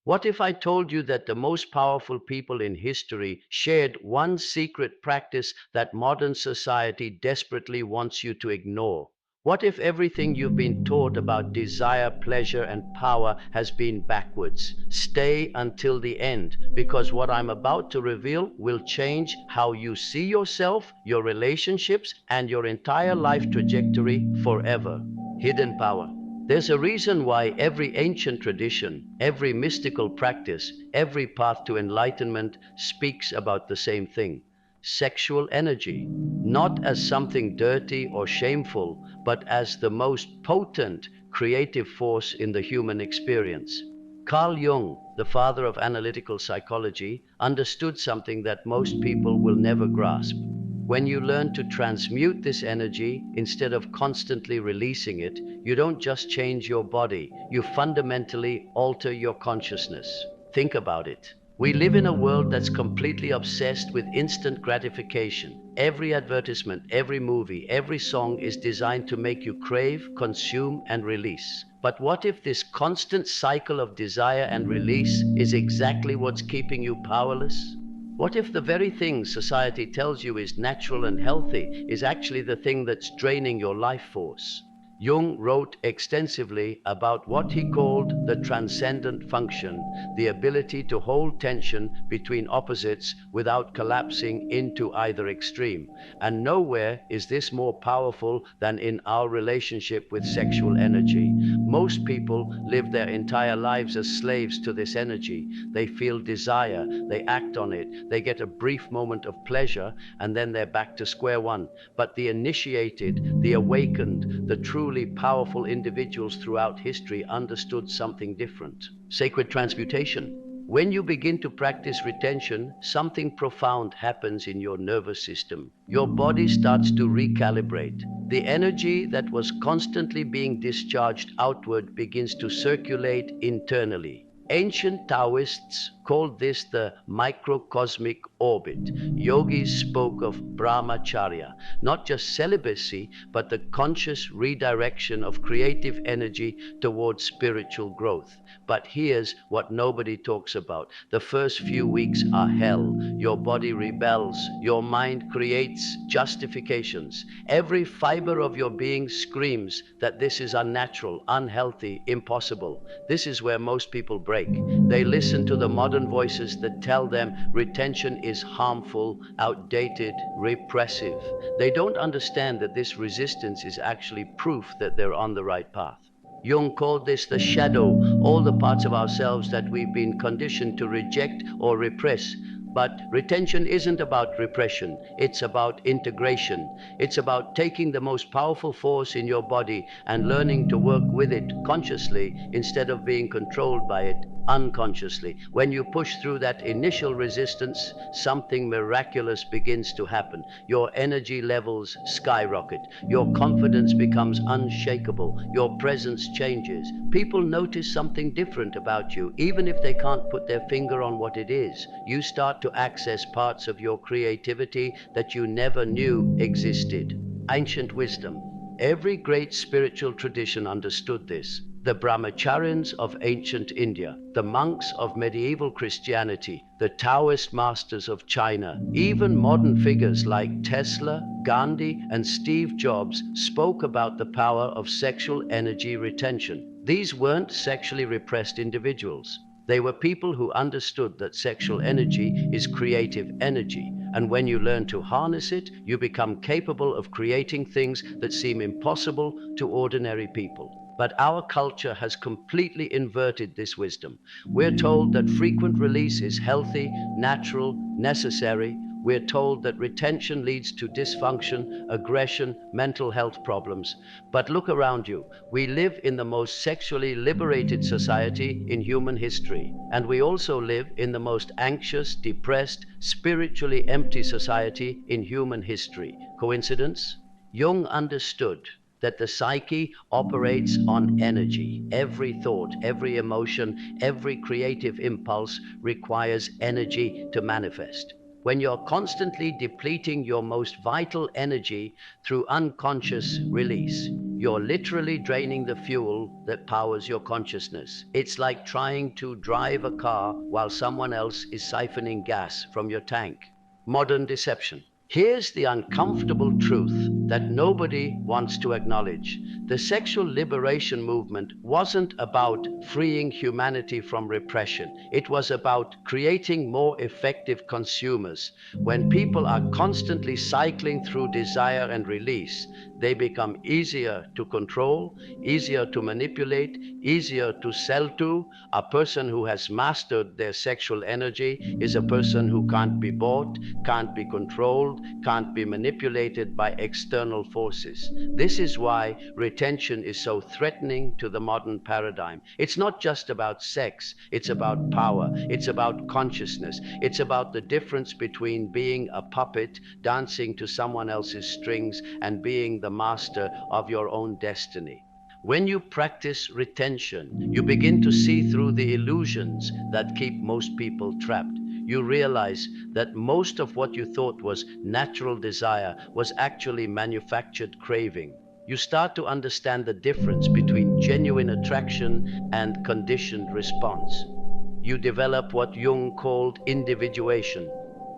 What if I told you that the most powerful people in history shared one secret practice that modern society desperately wants you to ignore? What if everything you've been taught about desire, pleasure, and power has been backwards? Stay until the end, because what I'm about to reveal will change how you see yourself, your relationships, and your entire life trajectory forever. Hidden power. There's a reason why every ancient tradition, every mystical practice, every path to enlightenment speaks about the same thing: sexual energy, not as something dirty or shameful, but as the most potent creative force in the human experience. Carl Jung, the father of analytical psychology, understood something that most people will never grasp. When you learn to transmute this energy instead of constantly releasing it, you don't just change your body, you fundamentally alter your consciousness. Think about it. We live in a world that's completely obsessed with instant gratification. Every advertisement, every movie, every song is designed to make you crave, consume, and release. But what if this constant cycle of desire and release is exactly what's keeping you powerless? What if the very thing society tells you is natural and healthy is actually the thing that's draining your life force? Jung wrote extensively about what he called the transcendent function, the ability to hold tension between opposites without collapsing into either extreme. And nowhere is this more powerful than in our relationship with sexual energy. Most people live their entire lives as slaves to this energy. They feel desire, they act on it, they get a brief moment of pleasure, and then they're back to square one. But the initiated, the awakened, the truly powerful individuals throughout history understood something different: sacred transmutation. When you begin to practice retention, something profound happens in your nervous system. Your body starts to recalibrate. The energy that was constantly being discharged outward begins to circulate internally. Ancient Taoists called this the microcosmic orbit. Yogis spoke of brahmacharya, not just celibacy, but the conscious redirection of creative energy towards spiritual growth. But here's what nobody talks about. The first few weeks are hell. Your body rebels. Your mind creates justifications. Every fiber of your being screams that this is unnatural, unhealthy, impossible. This is where most people break. They listen to the modern voices that tell them retention is harmful, outdated, repressive. They don't understand that this resistance is actually proof that they're on the right path. Jung called this the shadow, all the parts of ourselves that we've been conditioned to reject or repress. But retention isn't about repression, it's about integration. It's about taking the most powerful force in your body and learning to work with it consciously instead of being controlled by it unconsciously. When you push through that initial resistance, something miraculous begins to happen. Your energy levels skyrocket. Your confidence becomes unshakable. Your presence changes. People notice something different about you, even if they can't put their finger on what it is. You start to access parts of your creativity that you never knew existed. Ancient wisdom. Every great spiritual tradition understood this. The brahmacharyans of ancient India, the monks of medieval Christianity, the Taoist masters of China, even modern figures like Tesla, Gandhi, and Steve Jobs spoke about the power of sexual energy retention. These weren't sexually repressed individuals. They were people who understood that sexual energy is creative energy, and when you learn to harness it, you become capable of creating things that seem impossible to ordinary people. But our culture has completely inverted this wisdom. We're told that frequent release is healthy, natural, necessary. We're told that retention leads to dysfunction, aggression, mental health problems. But look around you. We live in the most sexually liberated society in human history. And we also live in the most anxious, depressed, spiritually empty society in human history. Coincidence? Jung understood that the psyche operates on energy. Every thought, every emotion, every creative impulse requires energy to manifest. When you're constantly depleting your most vital energy through unconscious release, you're literally draining the fuel that powers your consciousness. It's like trying to drive a car while someone else is siphoning gas from your tank. Modern deception. Here's the uncomfortable truth that nobody wants to acknowledge. The sexual liberation movement wasn't about freeing humanity from repression. It was about creating more effective consumers. When people are constantly cycling through desire and release, they become easier to control, easier to manipulate, easier to sell to. A person who has mastered their sexual energy is a person who can't be bought, can't be controlled, can't be manipulated by external forces. This is why retention is so threatening to the modern paradigm. It's not just about sex, it's about power, it's about consciousness, it's about the difference between being a puppet dancing to someone else's strings and being the master of your own destiny. When you practice retention, you begin to see through the illusions that keep most people trapped. You realize that most of what you thought was natural desire was actually manufactured craving. You start to understand the difference between genuine attraction and conditioned response. You develop what Jung called individuation,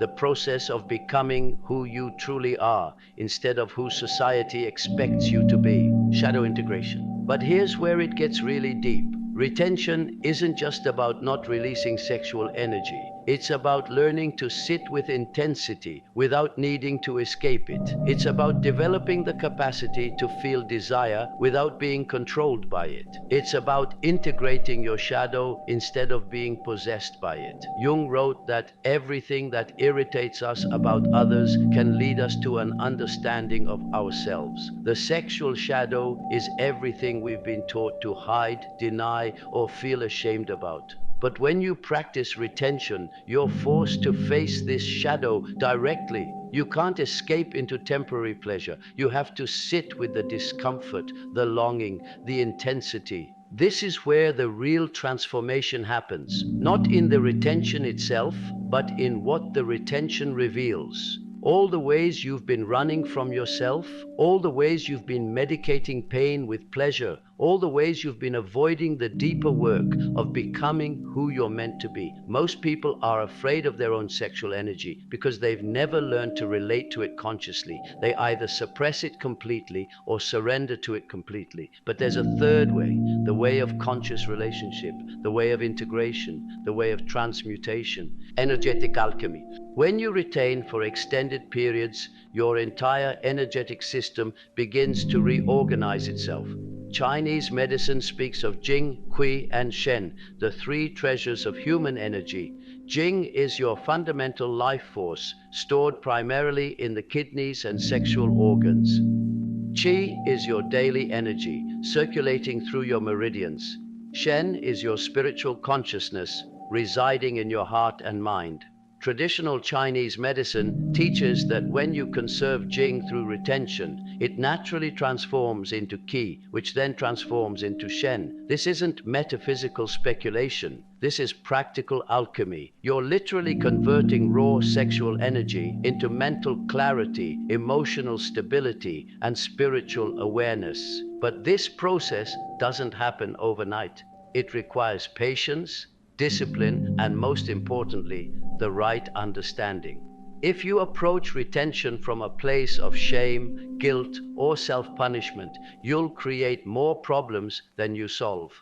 the process of becoming who you truly are instead of who society expects you to be. Shadow integration. But here's where it gets really deep. Retention isn't just about not releasing sexual energy. It's about learning to sit with intensity without needing to escape it. It's about developing the capacity to feel desire without being controlled by it. It's about integrating your shadow instead of being possessed by it. Jung wrote that everything that irritates us about others can lead us to an understanding of ourselves. The sexual shadow is everything we've been taught to hide, deny, or feel ashamed about. But when you practice retention, you're forced to face this shadow directly. You can't escape into temporary pleasure. You have to sit with the discomfort, the longing, the intensity. This is where the real transformation happens, not in the retention itself, but in what the retention reveals. All the ways you've been running from yourself, all the ways you've been medicating pain with pleasure, all the ways you've been avoiding the deeper work of becoming who you're meant to be. Most people are afraid of their own sexual energy because they've never learned to relate to it consciously. They either suppress it completely or surrender to it completely. But there's a third way, the way of conscious relationship, the way of integration, the way of transmutation, energetic alchemy. When you retain for extended periods, your entire energetic system begins to reorganize itself. Chinese medicine speaks of Jing, Qi, and Shen, the three treasures of human energy. Jing is your fundamental life force, stored primarily in the kidneys and sexual organs. Qi is your daily energy, circulating through your meridians. Shen is your spiritual consciousness, residing in your heart and mind. Traditional Chinese medicine teaches that when you conserve Jing through retention, it naturally transforms into Qi, which then transforms into Shen. This isn't metaphysical speculation. This is practical alchemy. You're literally converting raw sexual energy into mental clarity, emotional stability, and spiritual awareness. But this process doesn't happen overnight. It requires patience, discipline, and most importantly, the right understanding. If you approach retention from a place of shame, guilt, or self-punishment, you'll create more problems than you solve.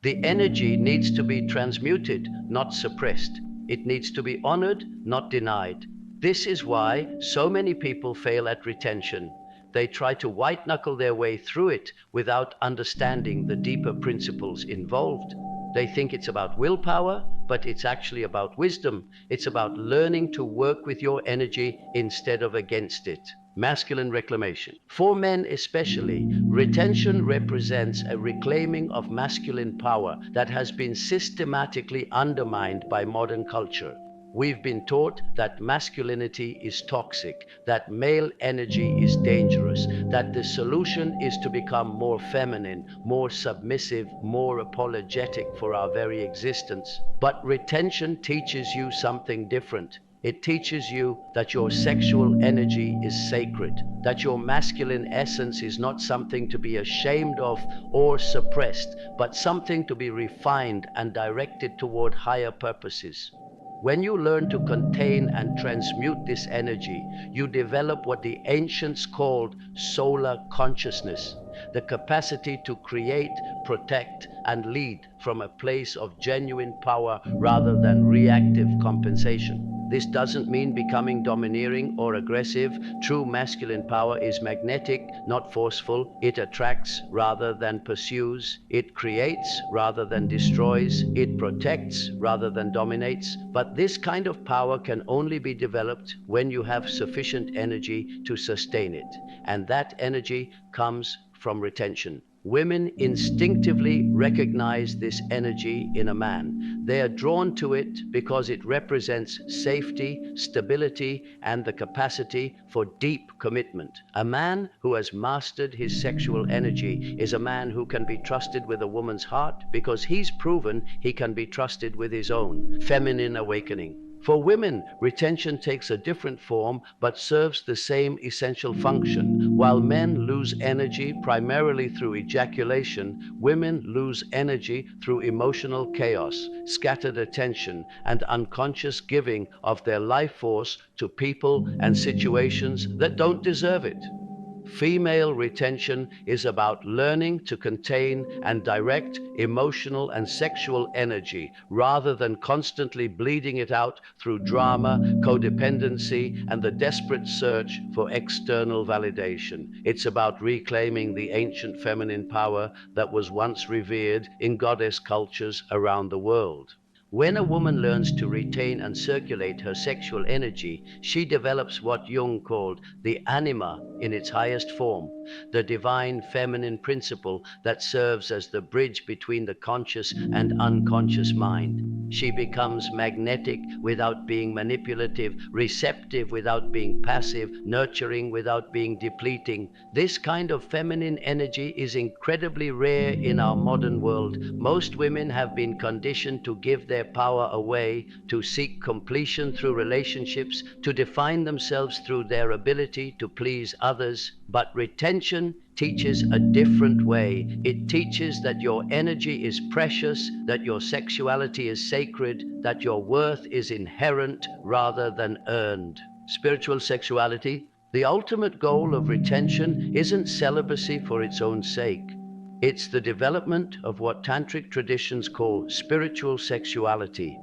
The energy needs to be transmuted, not suppressed. It needs to be honored, not denied. This is why so many people fail at retention. They try to white-knuckle their way through it without understanding the deeper principles involved. They think it's about willpower, but it's actually about wisdom. It's about learning to work with your energy instead of against it. Masculine reclamation. For men especially, retention represents a reclaiming of masculine power that has been systematically undermined by modern culture. We've been taught that masculinity is toxic, that male energy is dangerous, that the solution is to become more feminine, more submissive, more apologetic for our very existence. But retention teaches you something different. It teaches you that your sexual energy is sacred, that your masculine essence is not something to be ashamed of or suppressed, but something to be refined and directed toward higher purposes. When you learn to contain and transmute this energy, you develop what the ancients called solar consciousness, the capacity to create, protect, and lead from a place of genuine power rather than reactive compensation. This doesn't mean becoming domineering or aggressive. True masculine power is magnetic, not forceful. It attracts rather than pursues. It creates rather than destroys. It protects rather than dominates. But this kind of power can only be developed when you have sufficient energy to sustain it. And that energy comes from retention. Women instinctively recognize this energy in a man. They are drawn to it because it represents safety, stability, and the capacity for deep commitment. A man who has mastered his sexual energy is a man who can be trusted with a woman's heart because he's proven he can be trusted with his own. Feminine awakening. For women, retention takes a different form but serves the same essential function. While men lose energy primarily through ejaculation, women lose energy through emotional chaos, scattered attention, and unconscious giving of their life force to people and situations that don't deserve it. Female retention is about learning to contain and direct emotional and sexual energy rather than constantly bleeding it out through drama, codependency, and the desperate search for external validation. It's about reclaiming the ancient feminine power that was once revered in goddess cultures around the world. When a woman learns to retain and circulate her sexual energy, she develops what Jung called the anima in its highest form, the divine feminine principle that serves as the bridge between the conscious and unconscious mind. She becomes magnetic without being manipulative, receptive without being passive, nurturing without being depleting. This kind of feminine energy is incredibly rare in our modern world. Most women have been conditioned to give their power away, to seek completion through relationships, to define themselves through their ability to please others. But retention teaches a different way. It teaches that your energy is precious, that your sexuality is sacred, that your worth is inherent rather than earned. Spiritual sexuality. The ultimate goal of retention isn't celibacy for its own sake. It's the development of what tantric traditions call spiritual sexuality,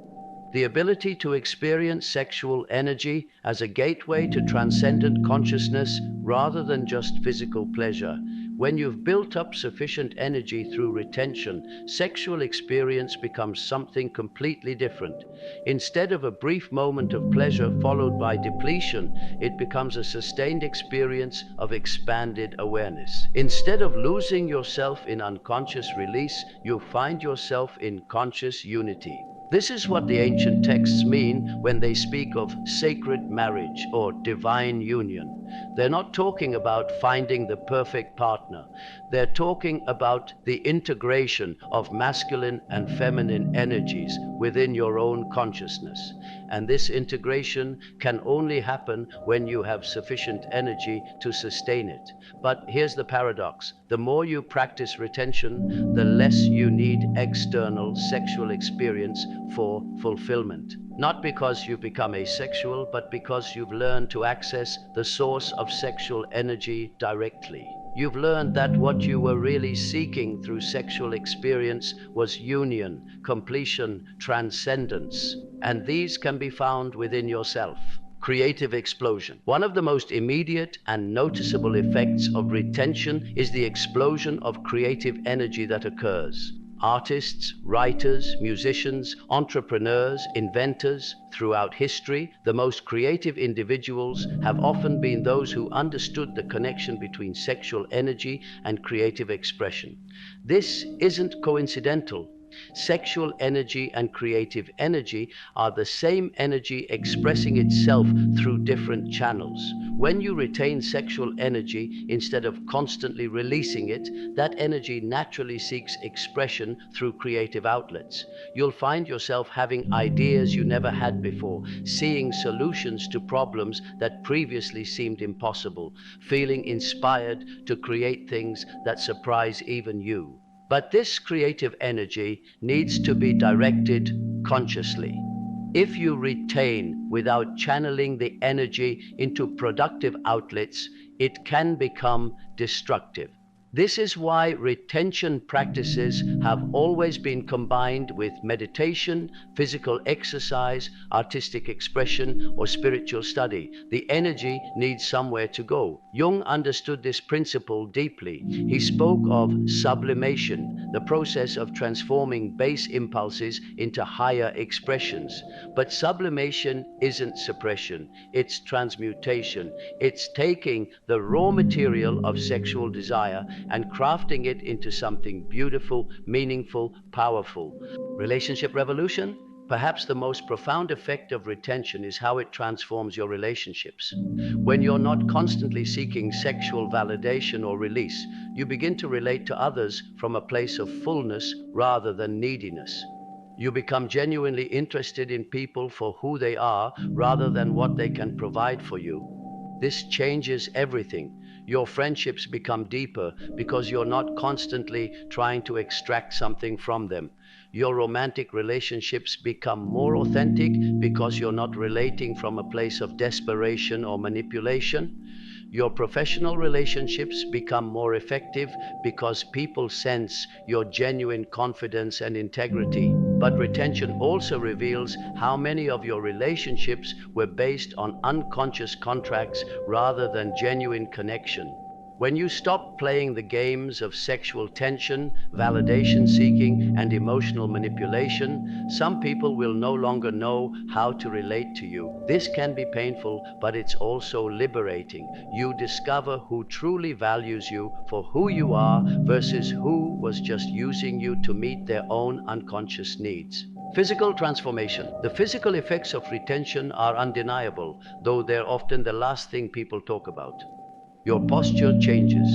the ability to experience sexual energy as a gateway to transcendent consciousness rather than just physical pleasure. When you've built up sufficient energy through retention, sexual experience becomes something completely different. Instead of a brief moment of pleasure followed by depletion, it becomes a sustained experience of expanded awareness. Instead of losing yourself in unconscious release, you find yourself in conscious unity. This is what the ancient texts mean when they speak of sacred marriage or divine union. They're not talking about finding the perfect partner. They're talking about the integration of masculine and feminine energies within your own consciousness. And this integration can only happen when you have sufficient energy to sustain it. But here's the paradox. The more you practice retention, the less you need external sexual experience for fulfillment. Not because you've become asexual, but because you've learned to access the source of sexual energy directly. You've learned that what you were really seeking through sexual experience was union, completion, transcendence, and these can be found within yourself. Creative explosion. One of the most immediate and noticeable effects of retention is the explosion of creative energy that occurs. Artists, writers, musicians, entrepreneurs, inventors, throughout history, the most creative individuals have often been those who understood the connection between sexual energy and creative expression. This isn't coincidental. Sexual energy and creative energy are the same energy expressing itself through different channels. When you retain sexual energy instead of constantly releasing it, that energy naturally seeks expression through creative outlets. You'll find yourself having ideas you never had before, seeing solutions to problems that previously seemed impossible, feeling inspired to create things that surprise even you. But this creative energy needs to be directed consciously. If you retain without channeling the energy into productive outlets, it can become destructive. This is why retention practices have always been combined with meditation, physical exercise, artistic expression, or spiritual study. The energy needs somewhere to go. Jung understood this principle deeply. He spoke of sublimation, the process of transforming base impulses into higher expressions. But sublimation isn't suppression, it's transmutation. It's taking the raw material of sexual desire and crafting it into something beautiful, meaningful, powerful. Relationship revolution? Perhaps the most profound effect of retention is how it transforms your relationships. When you're not constantly seeking sexual validation or release, you begin to relate to others from a place of fullness rather than neediness. You become genuinely interested in people for who they are rather than what they can provide for you. This changes everything. Your friendships become deeper because you're not constantly trying to extract something from them. Your romantic relationships become more authentic because you're not relating from a place of desperation or manipulation. Your professional relationships become more effective because people sense your genuine confidence and integrity. But retention also reveals how many of your relationships were based on unconscious contracts rather than genuine connection. When you stop playing the games of sexual tension, validation seeking, and emotional manipulation, some people will no longer know how to relate to you. This can be painful, but it's also liberating. You discover who truly values you for who you are versus who was just using you to meet their own unconscious needs. Physical transformation. The physical effects of retention are undeniable, though they're often the last thing people talk about. Your posture changes.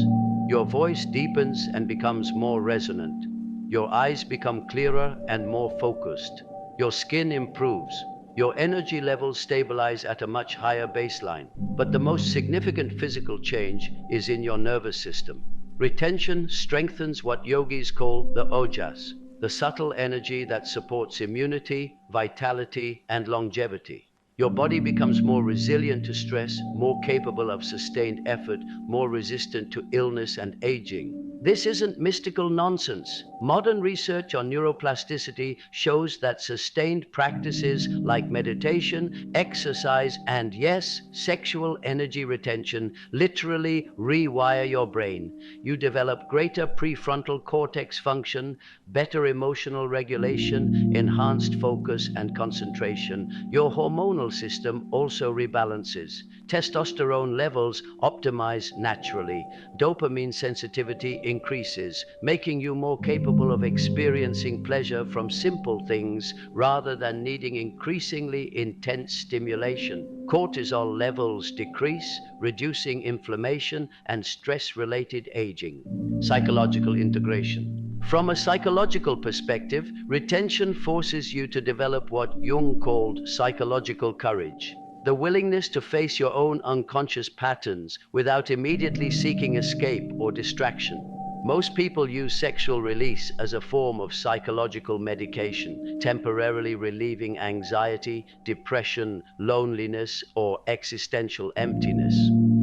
Your voice deepens and becomes more resonant. Your eyes become clearer and more focused. Your skin improves. Your energy levels stabilize at a much higher baseline. But the most significant physical change is in your nervous system. Retention strengthens what yogis call the ojas, the subtle energy that supports immunity, vitality, and longevity. Your body becomes more resilient to stress, more capable of sustained effort, more resistant to illness and aging. This isn't mystical nonsense. Modern research on neuroplasticity shows that sustained practices like meditation, exercise, and yes, sexual energy retention literally rewire your brain. You develop greater prefrontal cortex function, better emotional regulation, enhanced focus and concentration. Your hormonal system also rebalances. Testosterone levels optimize naturally. Dopamine sensitivity increases, making you more capable of experiencing pleasure from simple things rather than needing increasingly intense stimulation. Cortisol levels decrease, reducing inflammation and stress-related aging. Psychological integration. From a psychological perspective, retention forces you to develop what Jung called psychological courage. The willingness to face your own unconscious patterns without immediately seeking escape or distraction. Most people use sexual release as a form of psychological medication, temporarily relieving anxiety, depression, loneliness, or existential emptiness.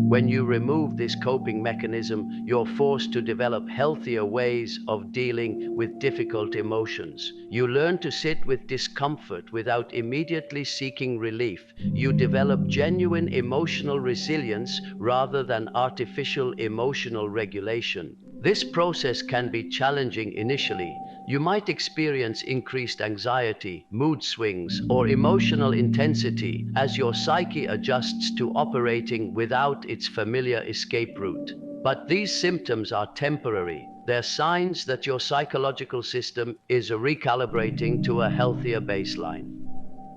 When you remove this coping mechanism, you're forced to develop healthier ways of dealing with difficult emotions. You learn to sit with discomfort without immediately seeking relief. You develop genuine emotional resilience rather than artificial emotional regulation. This process can be challenging initially. You might experience increased anxiety, mood swings, or emotional intensity as your psyche adjusts to operating without its familiar escape route. But these symptoms are temporary. They're signs that your psychological system is recalibrating to a healthier baseline.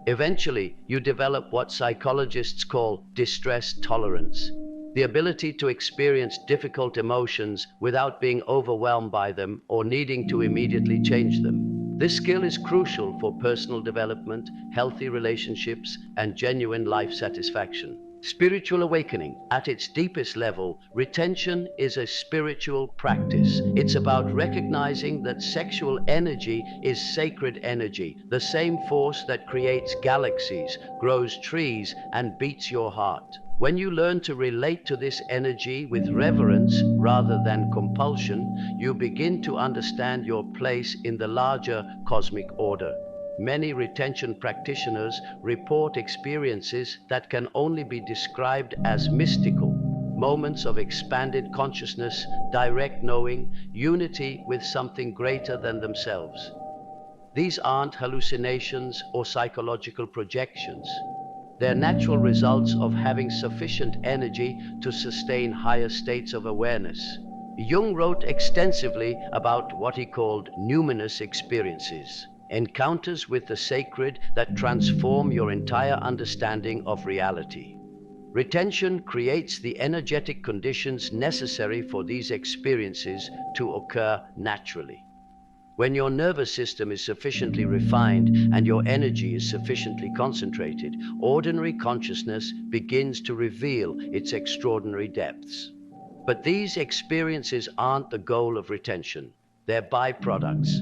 Eventually, you develop what psychologists call distress tolerance, the ability to experience difficult emotions without being overwhelmed by them or needing to immediately change them. This skill is crucial for personal development, healthy relationships, and genuine life satisfaction. Spiritual awakening. At its deepest level, retention is a spiritual practice. It's about recognizing that sexual energy is sacred energy, the same force that creates galaxies, grows trees, and beats your heart. When you learn to relate to this energy with reverence rather than compulsion, you begin to understand your place in the larger cosmic order. Many retention practitioners report experiences that can only be described as mystical, moments of expanded consciousness, direct knowing, unity with something greater than themselves. These aren't hallucinations or psychological projections. They're natural results of having sufficient energy to sustain higher states of awareness. Jung wrote extensively about what he called numinous experiences, encounters with the sacred that transform your entire understanding of reality. Retention creates the energetic conditions necessary for these experiences to occur naturally. When your nervous system is sufficiently refined and your energy is sufficiently concentrated, ordinary consciousness begins to reveal its extraordinary depths. But these experiences aren't the goal of retention, they're byproducts.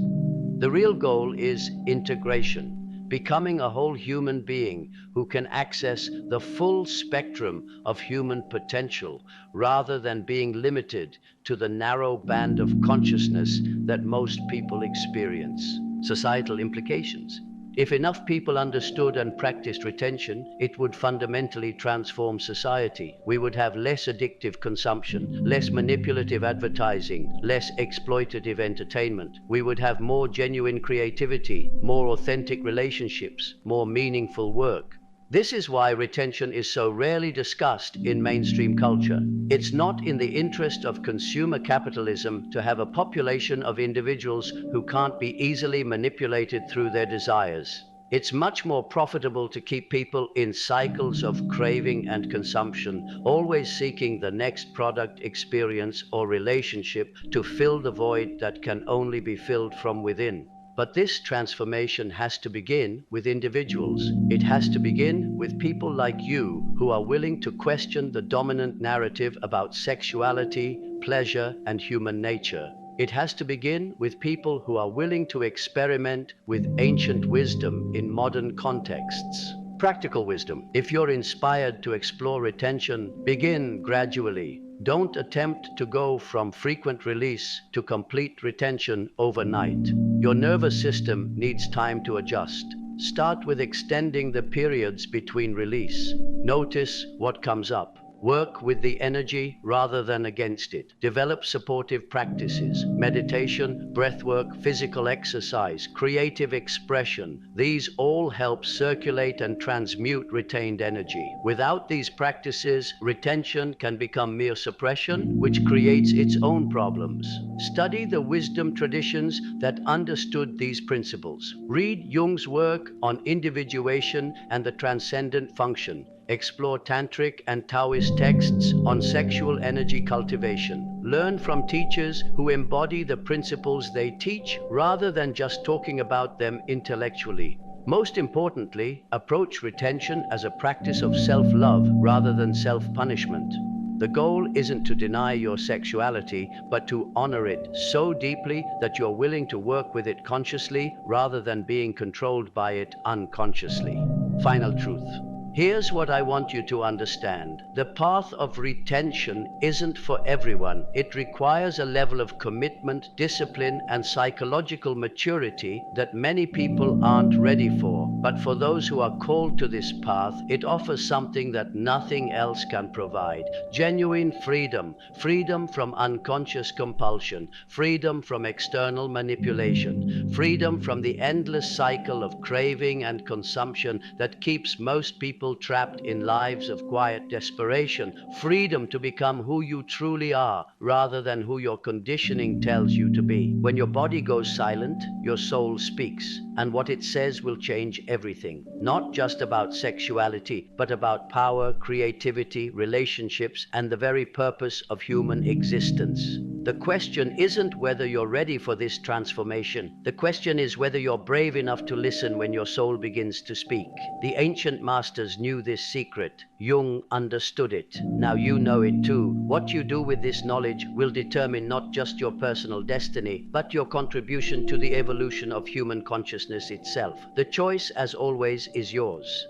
The real goal is integration, becoming a whole human being who can access the full spectrum of human potential rather than being limited to the narrow band of consciousness that most people experience. Societal implications. If enough people understood and practiced retention, it would fundamentally transform society. We would have less addictive consumption, less manipulative advertising, less exploitative entertainment. We would have more genuine creativity, more authentic relationships, more meaningful work. This is why retention is so rarely discussed in mainstream culture. It's not in the interest of consumer capitalism to have a population of individuals who can't be easily manipulated through their desires. It's much more profitable to keep people in cycles of craving and consumption, always seeking the next product, experience, or relationship to fill the void that can only be filled from within. But this transformation has to begin with individuals. It has to begin with people like you who are willing to question the dominant narrative about sexuality, pleasure, and human nature. It has to begin with people who are willing to experiment with ancient wisdom in modern contexts. Practical wisdom. If you're inspired to explore retention, begin gradually. Don't attempt to go from frequent release to complete retention overnight. Your nervous system needs time to adjust. Start with extending the periods between release. Notice what comes up. Work with the energy rather than against it. Develop supportive practices, meditation, breathwork, physical exercise, creative expression. These all help circulate and transmute retained energy. Without these practices, retention can become mere suppression, which creates its own problems. Study the wisdom traditions that understood these principles. Read Jung's work on individuation and the transcendent function. Explore tantric and Taoist texts on sexual energy cultivation. Learn from teachers who embody the principles they teach rather than just talking about them intellectually. Most importantly, approach retention as a practice of self-love rather than self-punishment. The goal isn't to deny your sexuality, but to honor it so deeply that you're willing to work with it consciously rather than being controlled by it unconsciously. Final truth. Here's what I want you to understand. The path of retention isn't for everyone. It requires a level of commitment, discipline, and psychological maturity that many people aren't ready for. But for those who are called to this path, it offers something that nothing else can provide. Genuine freedom. Freedom from unconscious compulsion. Freedom from external manipulation. Freedom from the endless cycle of craving and consumption that keeps most people people trapped in lives of quiet desperation, freedom to become who you truly are rather than who your conditioning tells you to be. When your body goes silent, your soul speaks, and what it says will change everything. Not just about sexuality, but about power, creativity, relationships, and the very purpose of human existence. The question isn't whether you're ready for this transformation. The question is whether you're brave enough to listen when your soul begins to speak. The ancient masters knew this secret. Jung understood it. Now you know it too. What you do with this knowledge will determine not just your personal destiny, but your contribution to the evolution of human consciousness itself. The choice, as always, is yours.